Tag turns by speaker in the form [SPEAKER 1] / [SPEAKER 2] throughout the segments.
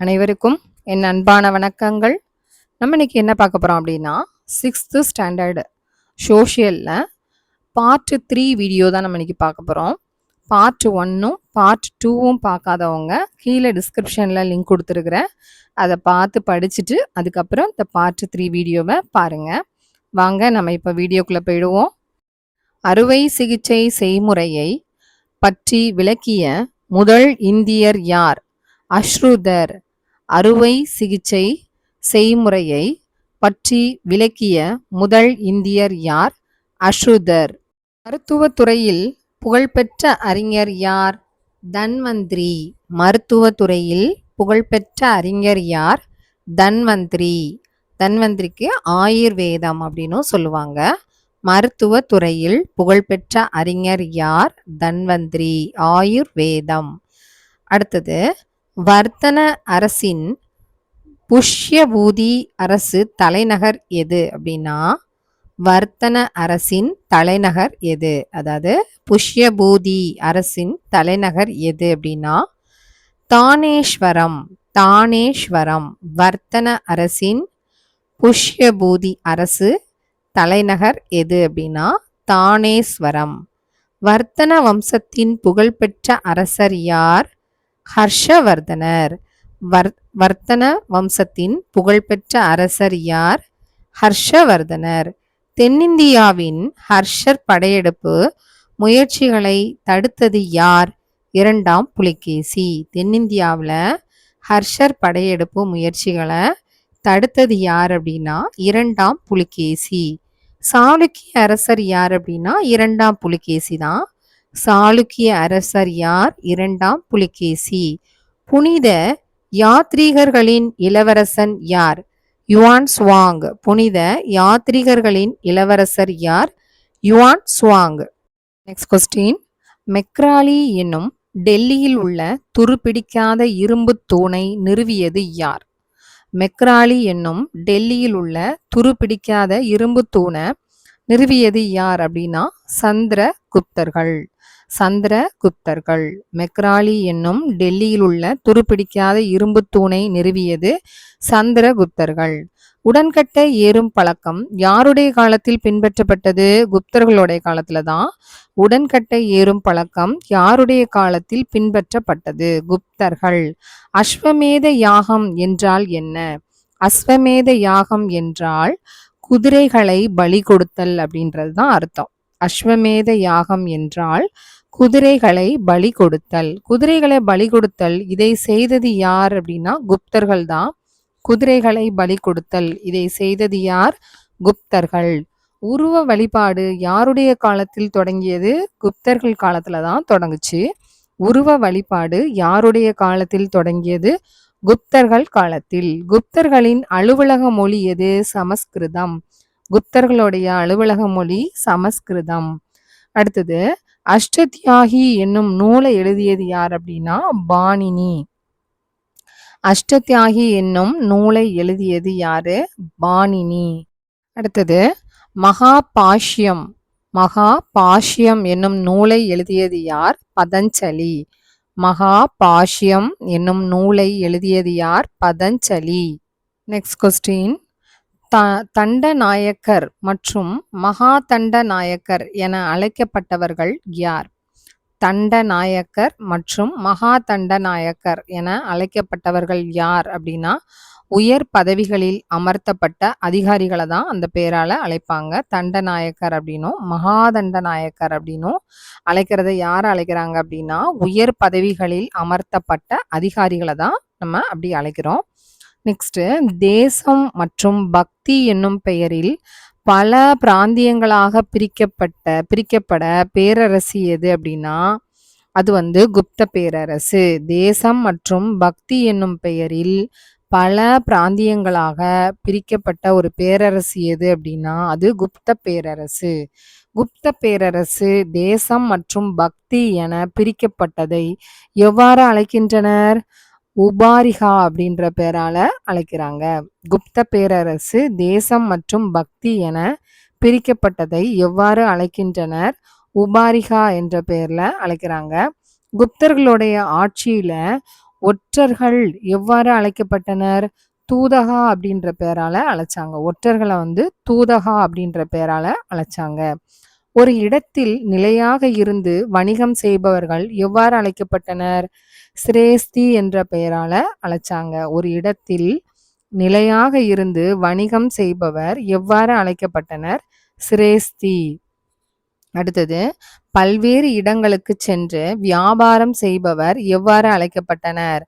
[SPEAKER 1] அனைவருக்கும் என் அன்பான வணக்கங்கள். நம்ம இன்னைக்கு என்ன பார்க்க போகிறோம் அப்படின்னா 6th ஸ்டாண்டர்டு சோஷியலில் பார்ட் 3 வீடியோ தான் நம்ம இன்னைக்கு பார்க்க போகிறோம். பார்ட் 1ம் பார்ட் 2ம் பார்க்காதவங்க கீழே டிஸ்கிரிப்ஷனில் லிங்க் கொடுத்துருக்குறேன். அதை பார்த்து படிச்சுட்டு அதுக்கப்புறம் இந்த பார்ட் 3 வீடியோவை பாருங்கள். வாங்க நம்ம இப்போ வீடியோக்குள்ளே போயிடுவோம். அறுவை சிகிச்சை செய்முறையை பற்றி விளக்கிய முதல் இந்தியர் யார்? அஷ்ருதர். அறுவை சிகிச்சை செய்முறையை பற்றி விளக்கிய முதல் இந்தியர் யார்? அஷ்ருதர். மருத்துவத்துறையில் புகழ்பெற்ற அறிஞர் யார்? தன்வந்திரி. மருத்துவத்துறையில் புகழ்பெற்ற அறிஞர் யார்? தன்வந்திரி. தன்வந்திரிக்கு ஆயுர்வேதம் அப்படின்னும் சொல்லுவாங்க. மருத்துவத்துறையில் புகழ்பெற்ற அறிஞர் யார்? தன்வந்திரி. ஆயுர்வேதம். அடுத்தது, வர்த்தன அரசின் புஷ்யபூதி அரசு தலைநகர் எது அப்படின்னா, வர்த்தன அரசின் தலைநகர் எது? அதாவது புஷ்யபூதி அரசின் தலைநகர் எது அப்படின்னா தானேஸ்வரம். தானேஸ்வரம். வர்த்தன அரசின் புஷ்யபூதி அரசு தலைநகர் எது அப்படின்னா தானேஸ்வரம். வர்த்தன வம்சத்தின் புகழ்பெற்ற அரசர் யார்? ஹர்ஷவர்தனர். வர்த்தன வம்சத்தின் புகழ்பெற்ற அரசர் யார்? ஹர்ஷவர்தனர். தென்னிந்தியாவின் ஹர்ஷர் படையெடுப்பு முயற்சிகளை தடுத்தது யார்? இரண்டாம் புலிகேசி. தென்னிந்தியாவில் ஹர்ஷர் படையெடுப்பு முயற்சிகளை தடுத்தது யார் அப்படின்னா இரண்டாம் புலிகேசி. சாளுக்கிய அரசர் யார் அப்படின்னா இரண்டாம் புலிகேசி தான். சாளுக்கிய அரசர் யார்? இரண்டாம் புலிகேசி. புனித யாத்ரீகர்களின் இளவரசன் யார்? Yuan Chwang. புனித யாத்ரீகர்களின் இளவரசர் யார்? Yuan Chwang. Next question. Mehrauli என்னும் டெல்லியில் உள்ள துருப்பிடிக்காத இரும்பு தூணை நிறுவியது யார்? மெக்ராலி என்னும் டெல்லியில் உள்ள துருப்பிடிக்காத இரும்பு தூணை நிறுவியது யார் அப்படின்னா சந்திரகுப்தர்கள். சந்திரகுப்தர்கள். மெக்ராலி என்னும் டெல்லியில் உள்ள துருப்பிடிக்காத இரும்பு தூணை நிறுவியது சந்திரகுப்தர்கள். உடன்கட்டை ஏறும் பழக்கம் யாருடைய காலத்தில் பின்பற்றப்பட்டது? குப்தர்களுடைய காலத்துல தான் உடன்கட்டை ஏறும் பழக்கம் யாருடைய காலத்தில் பின்பற்றப்பட்டது? குப்தர்கள். அஸ்வமேத யாகம் என்றால் என்ன? அஸ்வமேத யாகம் என்றால் குதிரைகளை பலி கொடுத்தல் அப்படின்றது தான் அர்த்தம். அஸ்வமேத யாகம் என்றால் குதிரைகளை பலி கொடுத்தல். குதிரைகளை பலி கொடுத்தல் இதை செய்தது யார் அப்படின்னா குப்தர்கள் தான். குதிரைகளை பலி கொடுத்தல் இதை செய்தது யார்? குப்தர்கள். உருவ வழிபாடு யாருடைய காலத்தில் தொடங்கியது? குப்தர்கள் காலத்துல தான் தொடங்குச்சு. உருவ வழிபாடு யாருடைய காலத்தில் தொடங்கியது? குப்தர்கள் காலத்தில். குப்தர்களின் அலுவலக மொழி எது? சமஸ்கிருதம். குப்தர்களுடைய அலுவலக மொழி சமஸ்கிருதம். அடுத்தது, அஷ்டத்யாகி என்னும் நூலை எழுதியது யார் அப்படின்னா பாணினி. அஷ்டத்யாகி என்னும் நூலை எழுதியது யாரு? பாணினி. அடுத்தது, மகாபாஷ்யம். மகாபாஷ்யம் என்னும் நூலை எழுதியது யார்? பதஞ்சலி. மகாபாஷ்யம் என்னும் நூலை எழுதியது யார்? பதஞ்சலி. Next question. தண்டநாயக்கர் மற்றும் மகா தண்டநாயக்கர் என அழைக்கப்பட்டவர்கள் யார்? தண்டநாயக்கர் மற்றும் மகா தண்டநாயக்கர் என அழைக்கப்பட்டவர்கள் யார் அப்படின்னா உயர் பதவிகளில் அமர்த்தப்பட்ட அதிகாரிகளை தான் அந்த பேரால அழைப்பாங்க. தண்டநாயக்கர் அப்படின்னும் மகாதண்டநாயக்கர் அப்படின்னும் அழைக்கிறத யாரை அழைக்கிறாங்க அப்படின்னா உயர் பதவிகளில் அமர்த்தப்பட்ட அதிகாரிகளை தான் நம்ம அப்படி அழைக்கிறோம். நெக்ஸ்ட், தேசம் மற்றும் பக்தி என்னும் பெயரில் பல பிராந்தியங்களாக பிரிக்கப்பட பேரரசு எது அப்படின்னா அது குப்த பேரரசு. தேசம் மற்றும் பக்தி என்னும் பெயரில் பல பிராந்தியங்களாக பிரிக்கப்பட்ட ஒரு பேரரசு எது அப்படின்னா அது குப்த பேரரசு. குப்த பேரரசு தேசம் மற்றும் பக்தி என பிரிக்கப்பட்டதை எவ்வாறு அழைக்கின்றனர்? உபாரிகா அப்படின்ற பேரால அழைக்கிறாங்க. குப்த பேரரசு தேசம் மற்றும் பக்தி என பிரிக்கப்பட்டதை எவ்வாறு அழைக்கின்றனர்? உபாரிகா என்ற பெயர்ல அழைக்கிறாங்க. குப்தர்களுடைய ஆட்சியில ஒற்றர்கள் எவ்வாறு அழைக்கப்பட்டனர்? தூதகா அப்படின்ற பேரால அழைச்சாங்க. ஒற்றர்களை தூதகா அப்படின்ற பேரால அழைச்சாங்க. ஒரு இடத்தில் நிலையாக இருந்து வணிகம் செய்பவர்கள் எவ்வாறு அழைக்கப்பட்டனர்? சிரேஸ்தி என்ற பெயரால அழைச்சாங்க. ஒரு இடத்தில் நிலையாக இருந்து வணிகம் செய்பவர் எவ்வாறு அழைக்கப்பட்டனர்? சிரேஸ்தி. அடுத்தது, பல்வேறு இடங்களுக்கு சென்று வியாபாரம் செய்பவர் எவ்வாறு அழைக்கப்பட்டனர்?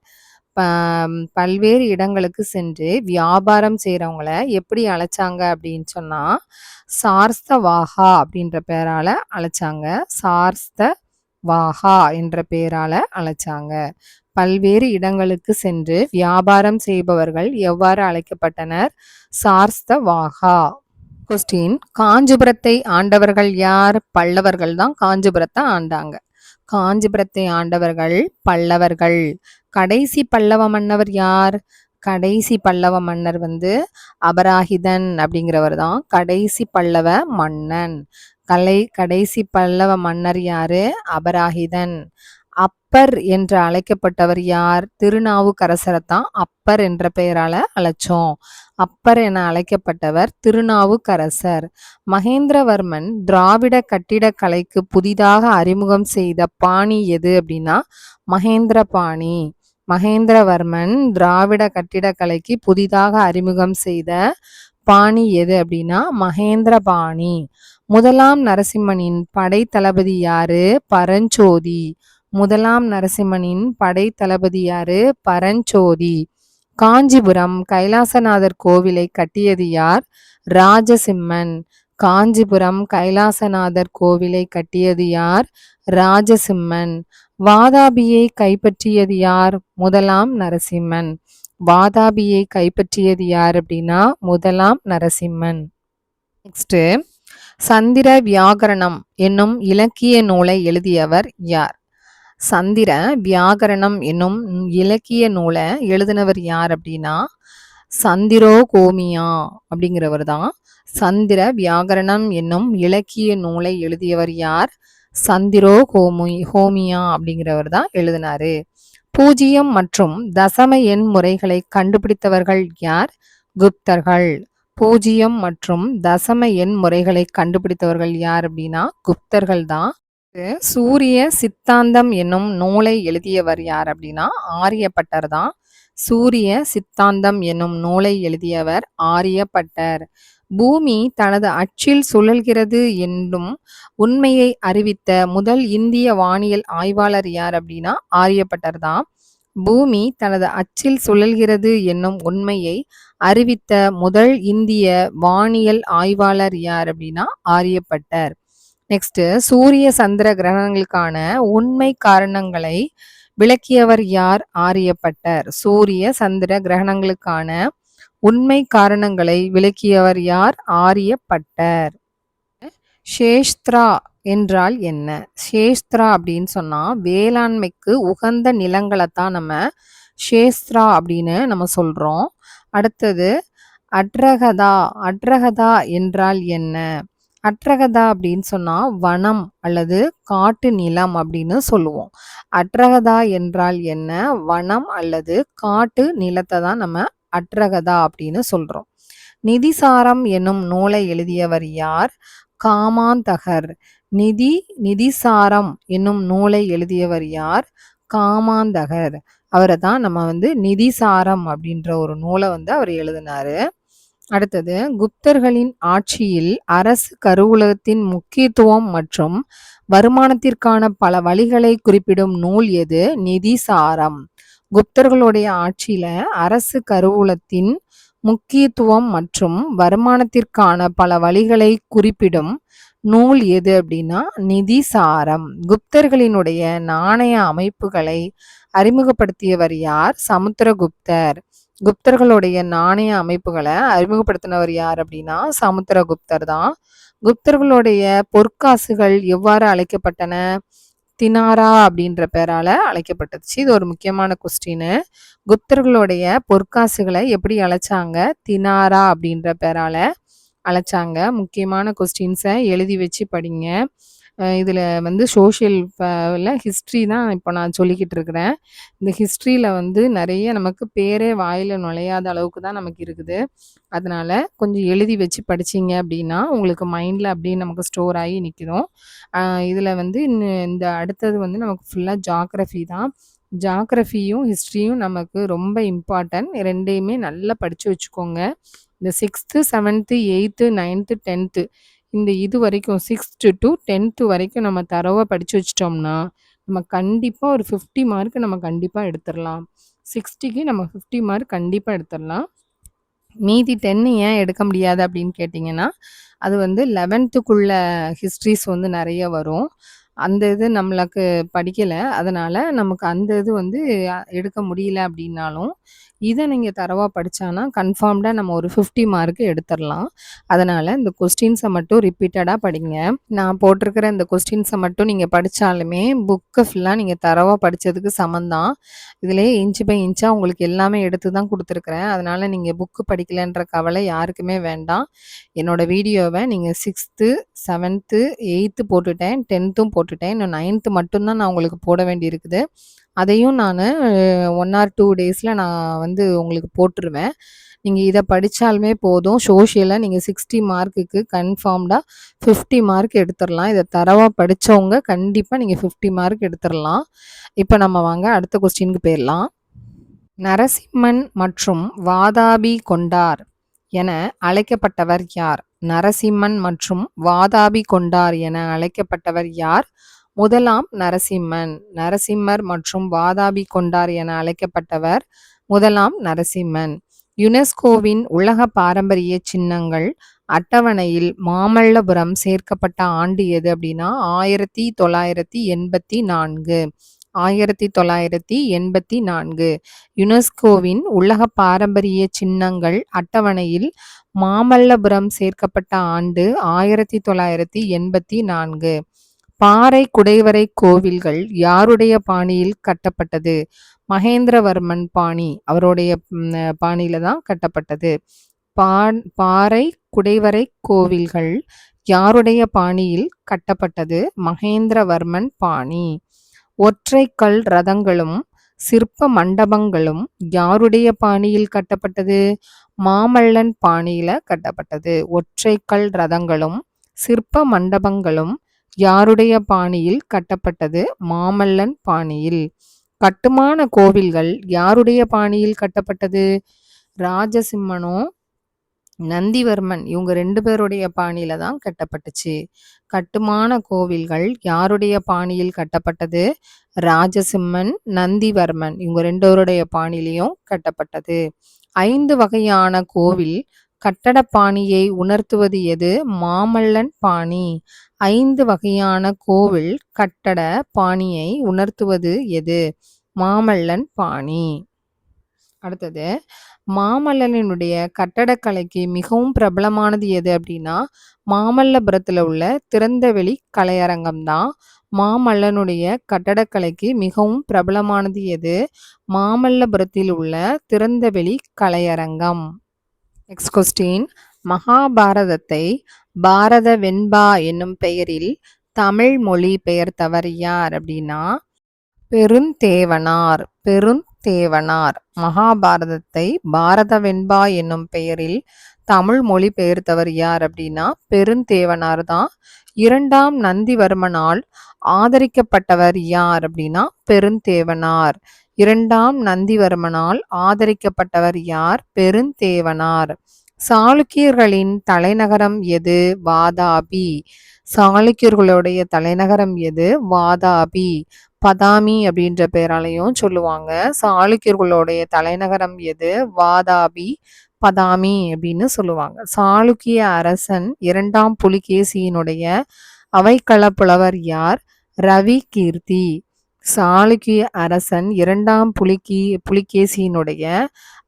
[SPEAKER 1] பல்வேறு இடங்களுக்கு சென்று வியாபாரம் செய்கிறவங்கள எப்படி அழைச்சாங்க அப்படின்னு சொன்னா சார்ஸ்தவாகா அப்படின்ற பேரால அழைச்சாங்க. சார்ஸ்தவாகா என்ற பேரால அழைச்சாங்க. பல்வேறு இடங்களுக்கு சென்று வியாபாரம் செய்பவர்கள் எவ்வாறு அழைக்கப்பட்டனர்? சார்ஸ்தவாகா. கொஸ்டின், காஞ்சிபுரத்தை ஆண்டவர்கள் யார்? பல்லவர்கள் தான் காஞ்சிபுரத்தை ஆண்டாங்க. காஞ்சிபுரத்தை ஆண்டவர்கள் பல்லவர்கள். கடைசி பல்லவ மன்னவர் யார்? கடைசி பல்லவ மன்னர் அபராஹிதன் அப்படிங்கிறவர் தான் கடைசி பல்லவ மன்னன். கடைசி பல்லவ மன்னர் யாரு? அபராஹிதன். அப்பர் என்று அழைக்கப்பட்டவர் யார்? திருநாவுக்கரசரைத்தான் அப்பர் என்ற பெயரால அழைச்சோம். அப்பர் என அழைக்கப்பட்டவர் திருநாவுக்கரசர். மகேந்திரவர்மன் திராவிட கட்டிடக்கலைக்கு புதிதாக அறிமுகம் செய்த பாணி எது அப்படின்னா மகேந்திர பாணி. மகேந்திரவர்மன் திராவிட கட்டிடக்கலைக்கு புதிதாக அறிமுகம் செய்த பாணி எது அப்படின்னா மகேந்திர பாணி. முதலாம் நரசிம்மனின் படை தளபதி யாரு? பரஞ்சோதி. முதலாம் நரசிம்மனின் படை தளபதி யாரு? பரஞ்சோதி. காஞ்சிபுரம் கைலாசநாதர் கோவிலை கட்டியது யார்? ராஜசிம்மன். காஞ்சிபுரம் கைலாசநாதர் கோவிலை கட்டியது யார்? ராஜசிம்மன். வாதாபியை கைப்பற்றியது யார்? முதலாம் நரசிம்மன். வாதாபியை கைப்பற்றியது யார் அப்படின்னா முதலாம் நரசிம்மன். நெக்ஸ்ட், சந்திர வியாகரணம் என்னும் இலக்கிய நூலை எழுதியவர் யார்? சந்திர வியாகரணம் என்னும் இலக்கிய நூலை எழுதினவர் யார் அப்படின்னா சந்திரோ கோமியா அப்படிங்கிறவர் தான். சந்திர வியாகரணம் என்னும் இலக்கிய நூலை எழுதியவர் யார்? சந்திரோ ஹோமியா அப்படிங்கிறவர் தான் எழுதினாரு. பூஜ்ஜியம் மற்றும் தசம எண் முறைகளை கண்டுபிடித்தவர்கள் யார்? குப்தர்கள். பூஜ்ஜியம் மற்றும் தசம எண் முறைகளை கண்டுபிடித்தவர்கள் யார் அப்படின்னா குப்தர்கள் தான். சூரிய சித்தாந்தம் என்னும் நூலை எழுதியவர் யார் அப்படின்னா ஆரியப்பட்டர் தான். சூரிய சித்தாந்தம் என்னும் நூலை எழுதியவர் ஆரியப்பட்டர். பூமி தனது அச்சில் சுழல்கிறது என்னும் உண்மையை அறிவித்த முதல் இந்திய வானியல் ஆய்வாளர் யார் அப்படின்னா ஆரியப்பட்டர் தான். பூமி தனது அச்சில் சுழல்கிறது என்னும் உண்மையை அறிவித்த முதல் இந்திய வானியல் ஆய்வாளர் யார் அப்படின்னா ஆரியப்பட்டர். நெக்ஸ்ட், சூரிய சந்திர கிரகணங்களுக்கான உண்மை காரணங்களை விளக்கியவர் யார்? ஆரியப்பட்டர். சூரிய சந்திர கிரகணங்களுக்கான உண்மை காரணங்களை விளக்கியவர் யார்? ஆரியப்பட்டர். சேஸ்திரா என்றால் என்ன? சேஸ்திரா அப்படின்னு சொன்னா வேளாண்மைக்கு உகந்த நிலங்களை தான் நம்ம சேஸ்திரா அப்படின்னு நம்ம சொல்றோம். அடுத்தது அட்ரகதா. அட்ரகதா என்றால் என்ன? அட்ரகதா அப்படின்னு சொன்னா வனம் அல்லது காட்டு நிலம் அப்படின்னு சொல்லுவோம். அட்ரகதா என்றால் என்ன? வனம் அல்லது காட்டு நிலத்தை தான் நம்ம அட்ரகதா அப்படின்னு சொல்றோம். நிதிசாரம் என்னும் நூலை எழுதியவர் யார்? காமாந்தகர். நிதிசாரம் என்னும் நூலை எழுதியவர் யார்? காமாந்தகர். அவரை தான் நம்ம நிதிசாரம் அப்படின்ற ஒரு நூலை அவர் எழுதினாரு. அடுத்தது, குப்தர்களின் ஆட்சியில் அரசு கருவூலத்தின் முக்கியத்துவம் மற்றும் வருமானத்திற்கான பல வழிகளை குறிப்பிடும் நூல் எது? நிதிசாரம். குப்தர்களுடைய ஆட்சியில அரசு கருவூலத்தின் முக்கியத்துவம் மற்றும் வருமானத்திற்கான பல வழிகளை குறிப்பிடும் நூல் எது அப்படின்னா நிதிசாரம். குப்தர்களினுடைய நாணய அமைப்புகளை அறிமுகப்படுத்தியவர் யார்? சமுத்திரகுப்தர். குப்தர்களுடைய நாணய அமைப்புகளை அறிமுகப்படுத்தினவர் யார் அப்படின்னா சமுத்திரகுப்தர் தான். குப்தர்களுடைய பொற்காசுகள் எவ்வாறு அழைக்கப்பட்டன? தினாரா அப்படின்ற பேரால அழைக்கப்பட்டுச்சு. இது ஒரு முக்கியமான கொஸ்டின். குப்தர்களுடைய பொற்காசுகளை எப்படி அழைச்சாங்க? தினாரா அப்படின்ற பேரால அழைச்சாங்க. முக்கியமான கொஸ்டின்ஸை எழுதி வச்சு படிங்க. இதில வந்து சோஷியல் ஹிஸ்ட்ரி தான் இப்போ நான் சொல்லிக்கிட்டு இருக்கிறேன். இந்த ஹிஸ்ட்ரியில வந்து நெறைய நமக்கு பேரே வாயில நுழையாத அளவுக்கு தான் நமக்கு இருக்குது. அதனால கொஞ்சம் எழுதி வச்சு படிச்சீங்க அப்படின்னா, உங்களுக்கு மைண்ட்ல அப்படியே நமக்கு ஸ்டோர் ஆகி நிக்கும். இதில வந்து இந்த அடுத்தது வந்து நமக்கு ஃபுல்லா ஜியோகிராஃபி தான். ஜியோகிராஃபியும், ஹிஸ்ட்ரியும் நமக்கு ரொம்ப இம்பார்ட்டன்ட். 2யுமே நல்லா படிச்சு வச்சுக்கோங்க. இந்த 6த், 7த், 8த், 9த், 10த் இந்த இது வரைக்கும் 6த் டூ 10த் வரைக்கும் நம்ம தரோவா படிச்சு வச்சுட்டோம்னா, நம்ம கண்டிப்பா ஒரு 50 மார்க் நம்ம கண்டிப்பா எடுத்துறலாம். 60க்கு நம்ம 50 மார்க் கண்டிப்பா எடுத்துறலாம். மீதி 10 ஏன் எடுக்க முடியாது அப்படின்னு கேட்டிங்கன்னா, அது வந்து 11த்துக்குள்ள ஹிஸ்ட்ரீஸ் வந்து நெறைய வரும். அந்த இது நம்மளுக்கு படிக்கல. அதனால நமக்கு அந்த இது வந்து எடுக்க முடியல அப்படின்னாலும், இத நீங்க தரோவா படிச்சானா கன்ஃபார்ம்டா நம்ம ஒரு 50 மார்க் எடுத்துறலாம். அதனால இந்த கொஸ்டின்ஸ மட்டும் ரிப்பீட்டடா படிங்க. நான் போட்டிருக்கிற இந்த கொஸ்டின்ஸ மட்டும் நீங்க படிச்சாலுமே, புக்க ஃபுல்லா நீங்க தரோவா படிச்சதுக்கு சமம் தான். இதிலேயே இன்ச் பை இன்ச்சா உங்களுக்கு எல்லாமே எடுத்து தான் குடுத்துருக்கிறேன். அதனால நீங்க புக் படிக்கலன்ற கவலை யாருக்குமே வேண்டாம். என்னோட வீடியோவ நீங்க 6த், 7த், 8த் போட்டுட்டேன். 10த்தும் போட்டுட்டேன். இன்னும் 9த் மட்டும் தான் நான் உங்களுக்கு போட வேண்டியிருக்குது. அதையும் நானு 1 ஆர் 2 டேஸ்ல நான் வந்து உங்களுக்கு போட்டுருவேன். நீங்க இத படிச்சாலுமே போதும். சோஷியல்ல நீங்க 60 மார்க்குக்கு கன்ஃபார்ம்டா 50 மார்க் எடுத்துறலாம். இத தரோவா படிச்சவங்க கண்டிப்பா நீங்க 50 மார்க் எடுத்துறலாம். இப்ப நம்ம வாங்க அடுத்த கொஸ்டினுக்கு போயிரலாம். நரசிம்மன் மற்றும் வாதாபி கொண்டார் என அழைக்கப்பட்டவர் யார்? நரசிம்மன் மற்றும் வாதாபி கொண்டார் என அழைக்கப்பட்டவர் யார்? முதலாம் நரசிம்மன். நரசிம்மர் மற்றும் வாதாபி கொண்டார் என அழைக்கப்பட்டவர் முதலாம் நரசிம்மன். யுனெஸ்கோவின் உலக பாரம்பரிய சின்னங்கள் அட்டவணையில் மாமல்லபுரம் சேர்க்கப்பட்ட ஆண்டு எது அப்படின்னா 1984. 1984 யுனெஸ்கோவின் உலக பாரம்பரிய சின்னங்கள் அட்டவணையில் மாமல்லபுரம் சேர்க்கப்பட்ட ஆண்டு 1984. பாறை குடைவரை கோவில்கள் யாருடைய பாணியில் கட்டப்பட்டது? மகேந்திரவர்மன் பாணி. அவருடைய பாணியில தான் கட்டப்பட்டது. பாறை குடைவரை கோவில்கள் யாருடைய பாணியில் கட்டப்பட்டது? மகேந்திரவர்மன் பாணி. ஒற்றைக்கல் ரதங்களும் சிற்ப மண்டபங்களும் யாருடைய பாணியில் கட்டப்பட்டது? மாமல்லன் பாணியில கட்டப்பட்டது. ஒற்றைக்கல் ரதங்களும் சிற்ப மண்டபங்களும் யாருடைய பாணியில் கட்டப்பட்டது? மாமல்லன் பாணியில். கட்டுமான கோவில்கள் யாருடைய பாணியில் கட்டப்பட்டது? ராஜசிம்மனும் நந்திவர்மன் இவங்க 2 பேருடைய பாணியில தான் கட்டப்பட்டுச்சு. கட்டுமான கோவில்கள் யாருடைய பாணியில் கட்டப்பட்டது? ராஜசிம்மன், நந்திவர்மன் இவங்க 2 பேருடைய பாணியிலையும் கட்டப்பட்டது. 5 வகையான கோவில் கட்டட பாணியை உணர்த்துவது எது? மாமல்லன் பாணி. 5 வகையான கோவில் கட்டட பாணியை உணர்த்துவது எது? மாமல்லன் பாணி. அடுத்தது மாமல்லனுடைய கட்டடக்கலைக்கு மிகவும் பிரபலமானது எது அப்படின்னா மாமல்லபுரத்துல உள்ள திறந்தவெளி கலையரங்கம் தான். மாமல்லனுடைய கட்டடக்கலைக்கு மிகவும் பிரபலமானது எது? மாமல்லபுரத்தில் உள்ள திறந்தவெளி கலையரங்கம். Next question. மகாபாரதத்தை பாரத வெண்பா என்னும் பெயரில் தமிழ் மொழி பெயர்த்தவர் யார் அப்படின்னா பெருந்தேவனார். பெருந்தேவனார். மகாபாரதத்தை பாரத வெண்பா என்னும் பெயரில் தமிழ் மொழி பெயர்த்தவர் யார் அப்படின்னா பெருந்தேவனார் தான். 2ஆம் நந்திவர்மனால் ஆதரிக்கப்பட்டவர் யார் அப்படின்னா பெருந்தேவனார். 2ஆம் நந்திவர்மனால் ஆதரிக்கப்பட்டவர் யார்? பெருந்தேவனார். சாளுக்கியர்களின் தலைநகரம் எது? வாதாபி. சாளுக்கியர்களுடைய தலைநகரம் எது? வாதாபி. பதாமி அப்படின்ற பெயராலையும் சொல்லுவாங்க. சாளுக்கியர்களுடைய தலைநகரம் எது? வாதாபி, பதாமி அப்படின்னு சொல்லுவாங்க. சாளுக்கிய அரசன் 2ஆம் புலிகேசியினுடைய அவைக்கள புலவர் யார்? ரவி கீர்த்தி. சாளுக்கிய அரசன் 2ஆம் புலிகேசியினுடைய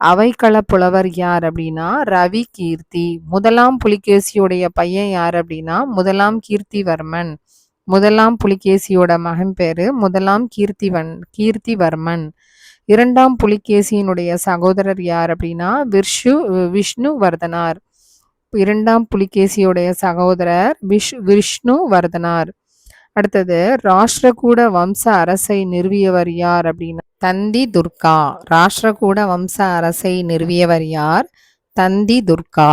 [SPEAKER 1] அவைக்கள புலவர் யார் அப்படின்னா ரவி கீர்த்தி. 1ஆம் புலிகேசியுடைய பையன் யார் அப்படின்னா 1ஆம் கீர்த்திவர்மன். 1ஆம் புலிகேசியோட மகன் பேரு 1ஆம் கீர்த்திவர்மன். 2ஆம் புலிகேசியினுடைய சகோதரர் யார் அப்படின்னா விஷ்ணுவர்தனார். 2ஆம் புலிகேசியுடைய சகோதரர் விஷ்ணுவர்தனார். அடுத்தது ராஷ்டிரகூட வம்ச அரசை நிறுவியவர் யார் அப்படின்னா தந்தி துர்கா. ராஷ்டிரகூட வம்ச அரசை நிறுவியவர் யார்? தந்தி துர்கா.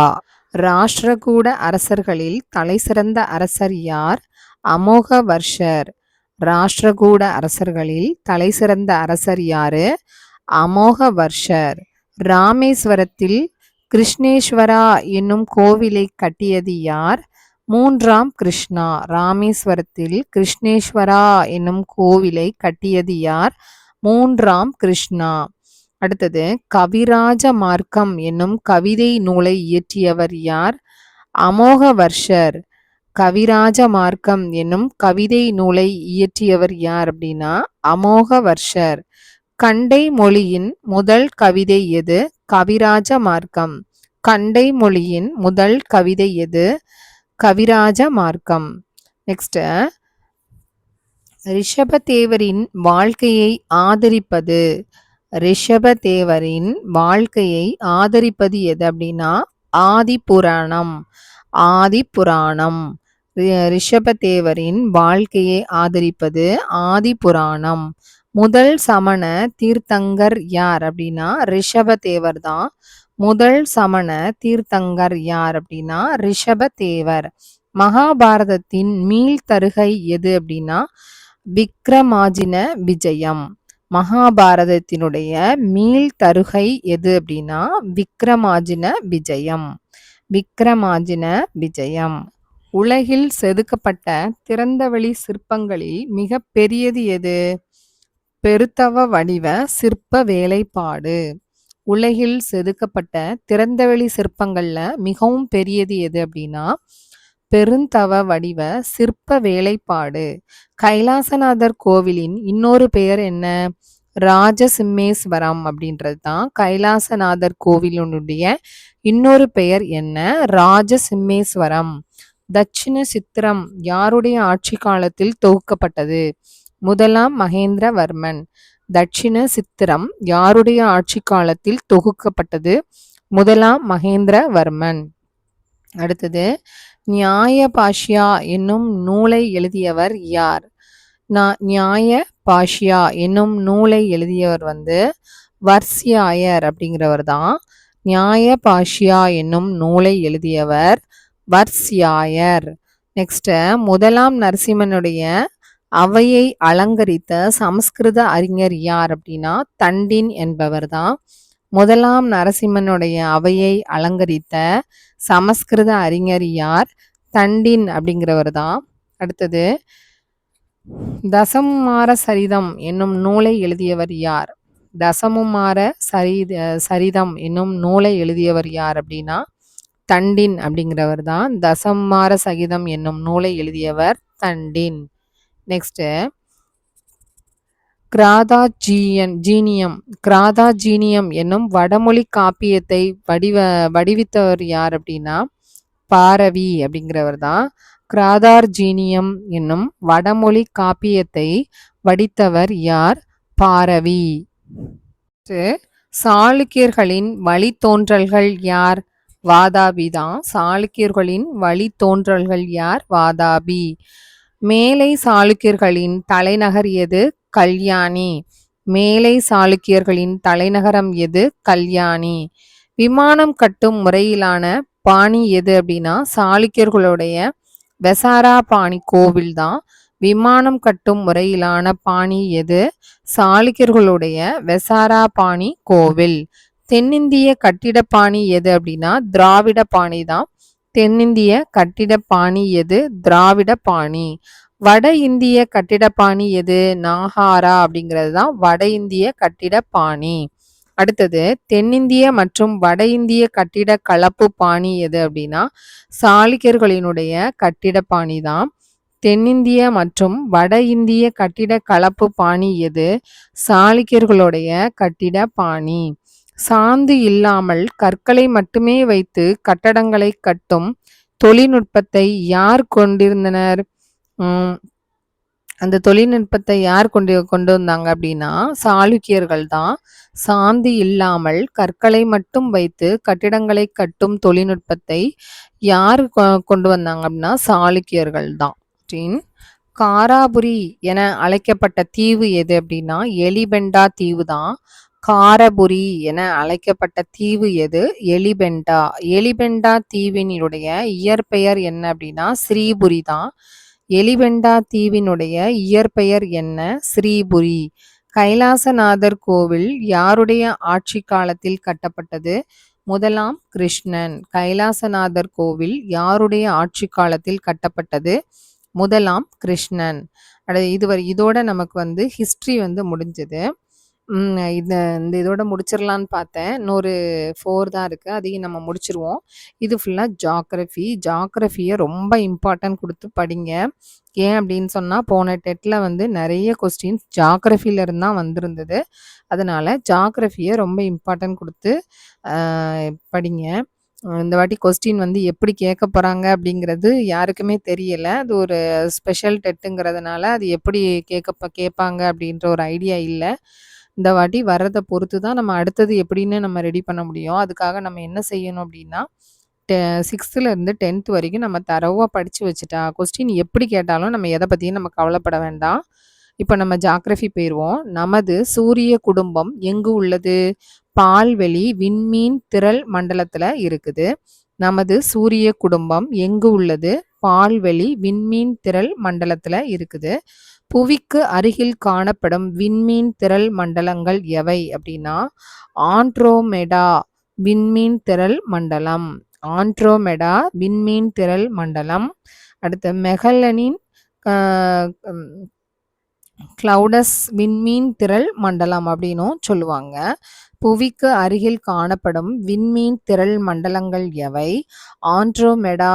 [SPEAKER 1] ராஷ்டிரகூட அரசர்களில் தலைசிறந்த அரசர் யார்? அமோக வர்ஷர். ராஷ்டிரகூட அரசர்களில் தலைசிறந்த அரசர் யாரு? அமோக வர்ஷர். ராமேஸ்வரத்தில் கிருஷ்ணேஸ்வரா என்னும் கோவிலை கட்டியது யார்? மூன்றாம் கிருஷ்ணா. ராமேஸ்வரத்தில் கிருஷ்ணேஸ்வரா என்னும் கோவிலை கட்டியது யார்? மூன்றாம் கிருஷ்ணா. அடுத்தது கவிராஜ மார்க்கம் என்னும் கவிதை நூலை இயற்றியவர் யார்? அமோக வர்ஷர். கவிராஜ மார்க்கம் என்னும் கவிதை நூலை இயற்றியவர் யார் அப்படின்னா அமோக வர்ஷர். கண்டை மொழியின் முதல் கவிதை எது? கவிராஜ மார்க்கம். கண்டை மொழியின் முதல் கவிதை எது? கவிராஜ மார்க்கம். நெக்ஸ்ட், ரிஷபதேவரின் வாழ்க்கையை ஆதரிப்பது. ரிஷபதேவரின் வாழ்க்கையை ஆதரிப்பது எது அப்படின்னா ஆதி புராணம். ஆதி புராணம். ரிஷபதேவரின் வாழ்க்கையை ஆதரிப்பது ஆதி புராணம். முதல் சமண தீர்த்தங்கர் யார் அப்படின்னா ரிஷபதேவர் தான். முதல் சமண தீர்த்தங்கர் யார் அப்படின்னா ரிஷபதேவர். மகாபாரதத்தின் மீள்தருகை எது அப்படின்னா விக்ரமாஜின விஜயம். மகாபாரதத்தினுடைய மீள்தருகை எது அப்படின்னா விக்ரமாஜின விஜயம். விக்ரமாஜின விஜயம். உலகில் செதுக்கப்பட்ட திறந்தவெளி சிற்பங்களில் மிக பெரியது எது? பெருத்தவ வடிவ சிற்ப வேலைப்பாடு. உலகில் செதுக்கப்பட்ட திறந்தவெளி சிற்பங்கள்ல மிகவும் பெரியது எது அப்படின்னா பெருந்தவ வடிவ சிற்ப வேலைப்பாடு. கைலாசநாதர் கோவிலின் இன்னொரு பெயர் என்ன? ராஜசிம்மேஸ்வரம் அப்படின்றது தான் கைலாசநாதர் கோவிலினுடைய இன்னொரு பெயர் என்ன? ராஜசிம்மேஸ்வரம். தட்சிண சித்திரம் யாருடைய ஆட்சி காலத்தில் தொகுக்கப்பட்டது? முதலாம் மகேந்திரவர்மன். தட்சிண சித்திரம் யாருடைய ஆட்சி காலத்தில் தொகுக்கப்பட்டது? முதலாம் மகேந்திரவர்மன். அடுத்தது நியாய பாஷ்யா என்னும் நூலை எழுதியவர் யார்? நியாய பாஷ்யா என்னும் நூலை எழுதியவர் வர்சியாயர் அப்படிங்கிறவர் தான். நியாய பாஷ்யா என்னும் நூலை எழுதியவர் வர்சியாயர். நெக்ஸ்ட், முதலாம் நரசிம்மனுடைய அவையை அலங்கரித்த சமஸ்கிருத அறிஞர் யார் அப்படின்னா தண்டின் என்பவர் தான். முதலாம் நரசிம்மனுடைய அவையை அலங்கரித்த சமஸ்கிருத அறிஞர் யார்? தண்டின் அப்படிங்கிறவர் தான். அடுத்தது தசமுமார சரிதம் என்னும் நூலை எழுதியவர் யார்? தசமுமார சரிதம் என்னும் நூலை எழுதியவர் யார் அப்படின்னா தண்டின் அப்படிங்கிறவர் தான். தசமுமார சகிதம் என்னும் நூலை எழுதியவர் தண்டின். நெக்ஸ்ட், கிராதாஜீனியம் என்னும் வடமொழி காப்பியத்தை வடிவித்தவர் யார் அப்படின்னா பாரவி அப்படிங்கிறவர் தான். கிராதார்ஜீனியம் என்னும் வடமொழி காப்பியத்தை வடித்தவர் யார்? பாரவி. சாளுக்கியர்களின் வழித்தோன்றல்கள் யார்? வாதாபி தான். சாளுக்கியர்களின் வழித்தோன்றல்கள் யார்? வாதாபி. மேலை சாளுக்கியர்களின் தலைநகர் எது? கல்யாணி. மேலை சாளுக்கியர்களின் தலைநகரம் எது? கல்யாணி. விமானம் கட்டும் முறையிலான பாணி எது அப்படின்னா சாளுக்கியர்களுடைய வெசாரா பாணி கோவில் தான். விமானம் கட்டும் முறையிலான பாணி எது? சாளுக்கியர்களுடைய வெசாரா பாணி கோவில். தென்னிந்திய கட்டிட பாணி எது அப்படின்னா திராவிட பாணி தான். தென்னிந்திய கட்டிட பாணி எது? திராவிட பாணி. வட இந்திய கட்டிட பாணி எது? நாகாரா அப்படிங்கிறது தான் வட இந்திய கட்டிட பாணி. அடுத்தது தென்னிந்திய மற்றும் வட இந்திய கட்டிட கலப்பு பாணி எது அப்படின்னா சாளுக்கியர்களினுடைய கட்டிட பாணி தான். தென்னிந்திய மற்றும் வட இந்திய கட்டிட கலப்பு பாணி எது? சாளுக்கியர்களுடைய கட்டிட பாணி. சாந்து இல்லாமல் கற்களை மட்டுமே வைத்து கட்டடங்களை கட்டும் தொழில்நுட்பத்தை யார் கொண்டிருந்தனர்? அந்த தொழில்நுட்பத்தை யார் கொண்டு வந்தாங்க அப்படின்னா சாளுக்கியர்கள் தான். சாந்தி இல்லாமல் கற்களை மட்டும் வைத்து கட்டிடங்களை கட்டும் தொழில்நுட்பத்தை யார் கொண்டு வந்தாங்க அப்படின்னா சாளுக்கியர்கள் தான். காராபுரி என அழைக்கப்பட்ட தீவு எது அப்படின்னா எலிபெண்டா தீவு தான். காரபுரி என அழைக்கப்பட்ட தீவு எது? எலிபெண்டா. எலிபெண்டா தீவினுடைய இயற்பெயர் என்ன அப்படின்னா ஸ்ரீபுரி தான். எலிபெண்டா தீவினுடைய இயற்பெயர் என்ன? ஸ்ரீபுரி. கைலாசநாதர் கோவில் யாருடைய ஆட்சி காலத்தில் கட்டப்பட்டது? முதலாம் கிருஷ்ணன். கைலாசநாதர் கோவில் யாருடைய ஆட்சி காலத்தில் கட்டப்பட்டது? முதலாம் கிருஷ்ணன். இதோட நமக்கு வந்து ஹிஸ்ட்ரி வந்து முடிஞ்சது. இந்த இந்த இதோட முடிச்சிடலான்னு பார்த்தேன். இன்னொரு 4 தான் இருக்கு. அதையும் நம்ம முடிச்சிருவோம். இது ஃபுல்லா ஜியோகிராஃபி. ஜியோகிராஃபிய ரொம்ப இம்பார்ட்டன்ட் குடுத்து படிங்க. ஏன் அப்படின்னு சொன்னா, போன டெட்ல வந்து நெறைய கொஸ்டின்ஸ் ஜியோகிராஃபில இருந்து தான் வந்திருந்தது. அதனால ஜியோகிராஃபிய ரொம்ப இம்பார்ட்டன்ட் குடுத்து அ படிங்க. இந்த வாட்டி கொஸ்டின் வந்து எப்படி கேட்க போறாங்க அப்படிங்கிறது யாருக்குமே தெரியல. அது ஒரு ஸ்பெஷல் டெட்டுங்கிறதுனால, அது எப்படி கேட்பாங்க அப்படின்ற ஒரு ஐடியா இல்ல. இந்த வாட்டி வர்றத பொறுத்து தான் நம்ம அடுத்தது எப்படின்னு நம்ம ரெடி பண்ண முடியும். அதுக்காக நம்ம என்ன செய்யணும் அப்படின்னா, 6த்துல இருந்து 10th வரைக்கும் நம்ம தரோவா படிச்சு வச்சுட்டா, கொஸ்டின் எப்படி கேட்டாலும் நம்ம எத பத்தியும் நம்ம கவலைப்பட வேண்டாம். இப்ப நம்ம ஜியோகிராஃபி போயிருவோம். நமது சூரிய குடும்பம் எங்கு உள்ளது? பால்வெளி விண்மீன் திரள் மண்டலத்துல இருக்குது. நமது சூரிய குடும்பம் எங்கு உள்ளது? பால்வெளி விண்மீன் திரள் மண்டலத்துல இருக்குது. புவிக்கு அருகில் காணப்படும் விண்மீன் திரள் மண்டலங்கள் எவை அப்படின்னா ஆண்ட்ரோமெடா விண்மீன் திரள் மண்டலம். ஆண்ட்ரோமெடா விண்மீன் திரள் மண்டலம். அடுத்து மெகல்லனின் கிளவுடஸ் விண்மீன் திரள் மண்டலம் அப்படின்னும் சொல்லுவாங்க. புவிக்கு அருகில் காணப்படும் விண்மீன் திரள் மண்டலங்கள் எவை? ஆண்ட்ரோமெடா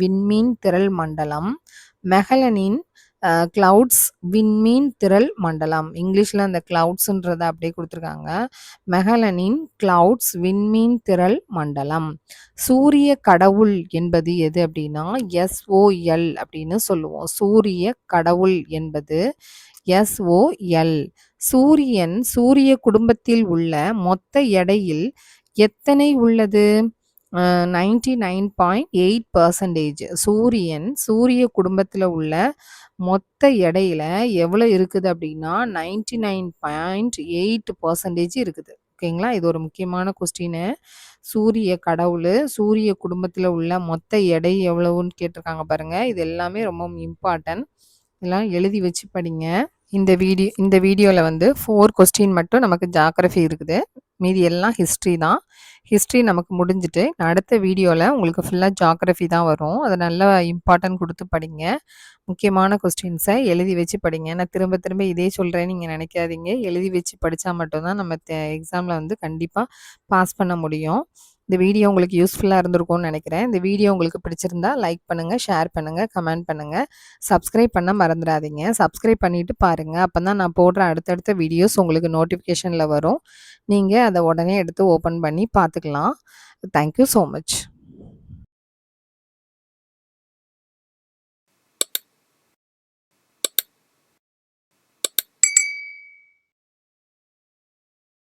[SPEAKER 1] விண்மீன் திரள் மண்டலம். மெகலனின் கிளவுட்ஸ் விண்மீன் திரள் மண்டலம். இங்கிலீஷ்ல அந்த கிளவுட்ஸ்ன்றத அப்படியே கொடுத்துருக்காங்க. மெகலனின் கிளவுட்ஸ் விண்மீன் திரள் மண்டலம். சூரிய கடவுள் என்பது எது அப்படின்னா SOL அப்படின்னு சொல்லுவோம். சூரிய கடவுள் என்பது SOL. சூரியன் சூரிய குடும்பத்தில் உள்ள மொத்த எடையில் எத்தனை உள்ளது? 99.8%. சூரியன் சூரிய குடும்பத்தில் உள்ள மொத்த எடையில எவ்வளோ இருக்குது அப்படின்னா 99.8% இருக்குது. ஓகேங்களா? இது ஒரு முக்கியமான கொஸ்டின். சூரிய கடவுள் சூரிய குடும்பத்தில் உள்ள மொத்த எடை எவ்வளவுன்னு கேட்டிருக்காங்க பாருங்க. இது எல்லாமே ரொம்ப இம்பார்ட்டன்ட். இதெல்லாம் எழுதி வச்சு படிங்க. இந்த வீடியோவில் வந்து 4 கொஸ்டின் மட்டும் நமக்கு ஜியோகிராஃபி இருக்குது. மீதி எல்லாம் ஹிஸ்ட்ரி தான். ஹிஸ்ட்ரி நமக்கு முடிஞ்சுட்டு அடுத்த வீடியோவில் உங்களுக்கு ஃபுல்லாக ஜியோகிராஃபி தான் வரும். அதை நல்லா இம்பார்ட்டன்ட் கொடுத்து படிங்க. முக்கியமான கொஸ்டின்ஸை எழுதி வச்சு படிங்க. நான் திரும்ப திரும்ப இதே சொல்கிறேன்னு நீங்கள் நினைக்காதீங்க. எழுதி வச்சு படித்தா மட்டும்தான் நம்ம எக்ஸாமில் வந்து கண்டிப்பாக பாஸ் பண்ண முடியும். இந்த வீடியோ உங்களுக்கு யூஸ்ஃபுல்லாக இருந்திருக்கும்னு நினைக்கிறேன். இந்த வீடியோ உங்களுக்கு பிடிச்சிருந்தா லைக் பண்ணுங்கள், ஷேர் பண்ணுங்கள், கமெண்ட் பண்ணுங்கள். சப்ஸ்கிரைப் பண்ண மறந்துடாதீங்க. சப்ஸ்கிரைப் பண்ணிவிட்டு பாருங்கள். அப்போ தான் நான் போடுற அடுத்தடுத்த வீடியோஸ் உங்களுக்கு நோட்டிஃபிகேஷனில் வரும். நீங்கள் அதை உடனே எடுத்து ஓப்பன் பண்ணி பார்த்துக்கலாம். Thank you so much.